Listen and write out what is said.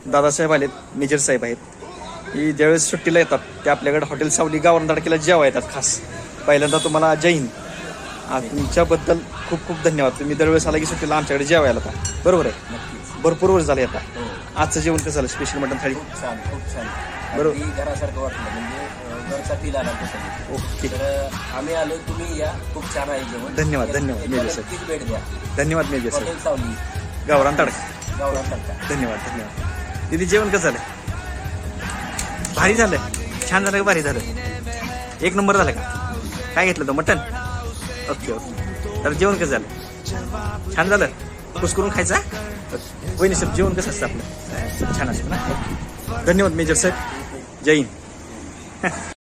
दादासाहेब आलेत, मेजर साहेब आहेत. ही ज्यावेळेस सुट्टीला येतात ते आपल्याकडे हॉटेल सावली गावरान तडक्याला जेवा येतात खास. पहिल्यांदा तुम्हाला जय हिंद. तुमच्याबद्दल खूप खूप धन्यवाद. तुम्ही दरवेळेस आला की सुट्टीला आमच्याकडे जेवायला आता. बरोबर आहे. भरपूर वर्ष झाले आता. आजचं जेवण कसं झालं? स्पेशल मटण थाळी खूप छान. बरोबर. घरासारखं वाटलं, म्हणजे घरचा फील आला तसं. ओके. तर आम्ही आलो, तुम्ही या. खूप छान आहे जेवण. धन्यवाद मेजर साहेब. नक्कीच भेट द्या. धन्यवाद मेजर साहेब. हॉटेल सावली गावरान तडका. गावरान तडका. धन्यवाद. दीदी जेवण कसं झालं? भारी झालं. छान झालं का भारी झालं? एक नंबर झालं का? काय घेतलं होतं? मटन. ओके. तर जेवण कसं झालं? छान झालं. खुश करून खायचा. वहिनी साहेब जेवण कसं असतं आपलं? छान असतं ना. धन्यवाद मेजर साहेब. जय हिंद.